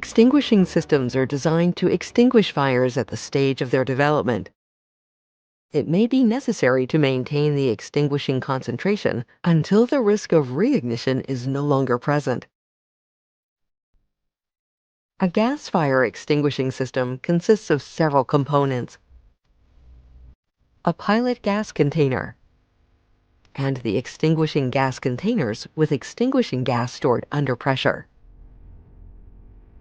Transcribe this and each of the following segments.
Extinguishing systems are designed to extinguish fires at the stage of their development. It may be necessary to maintain the extinguishing concentration until the risk of reignition is no longer present. A gas fire extinguishing system consists of several components: a pilot gas container, and the extinguishing gas containers with extinguishing gas stored under pressure,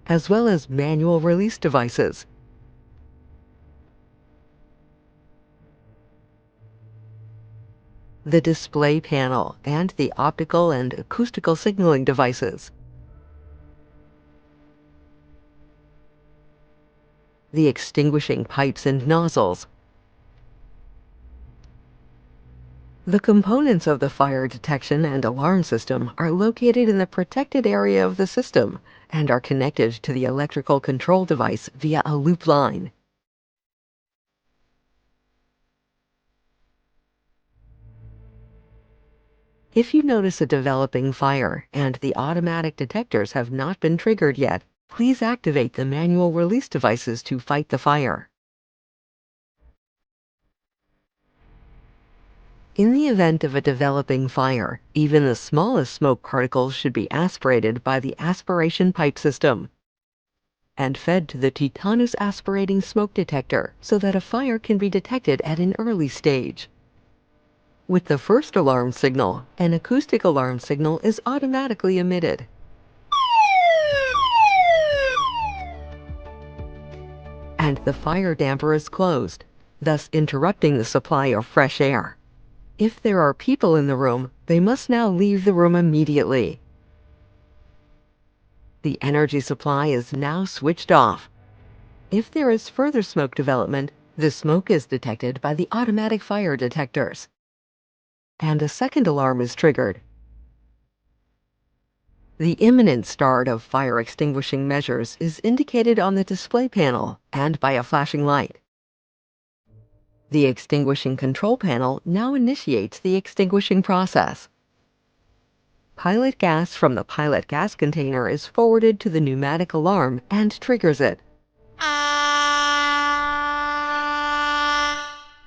as well as manual release devices. The display panel and the optical and acoustical signaling devices. The extinguishing pipes and nozzles. The components of the fire detection and alarm system are located in the protected area of the system and are connected to the electrical control device via a loop line. If you notice a developing fire and the automatic detectors have not been triggered yet, please activate the manual release devices to fight the fire. In the event of a developing fire, even the smallest smoke particles should be aspirated by the aspiration pipe system and fed to the Titanus aspirating smoke detector so that a fire can be detected at an early stage. With the first alarm signal, an acoustic alarm signal is automatically emitted. And the fire damper is closed, thus interrupting the supply of fresh air. If there are people in the room, they must now leave the room immediately. The energy supply is now switched off. If there is further smoke development, the smoke is detected by the automatic fire detectors, and a second alarm is triggered. The imminent start of fire extinguishing measures is indicated on the display panel and by a flashing light. The extinguishing control panel now initiates the extinguishing process. Pilot gas from the pilot gas container is forwarded to the pneumatic alarm and triggers it.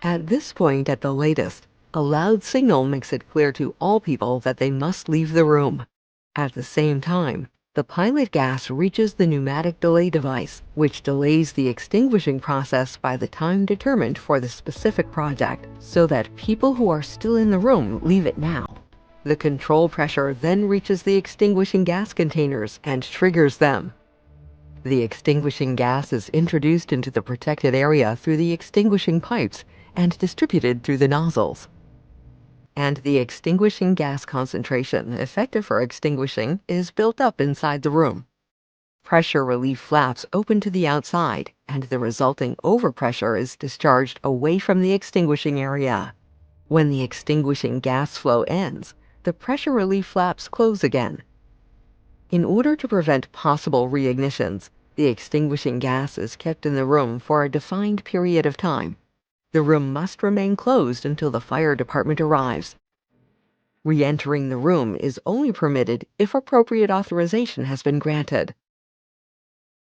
At this point at the latest, a loud signal makes it clear to all people that they must leave the room. At the same time, the pilot gas reaches the pneumatic delay device, which delays the extinguishing process by the time determined for the specific project, so that people who are still in the room leave it now. The control pressure then reaches the extinguishing gas containers and triggers them. The extinguishing gas is introduced into the protected area through the extinguishing pipes and distributed through the nozzles. And the extinguishing gas concentration effective for extinguishing is built up inside the room. Pressure relief flaps open to the outside, and the resulting overpressure is discharged away from the extinguishing area. When the extinguishing gas flow ends, the pressure relief flaps close again. In order to prevent possible reignitions, the extinguishing gas is kept in the room for a defined period of time. The room must remain closed until the fire department arrives. Re-entering the room is only permitted if appropriate authorization has been granted.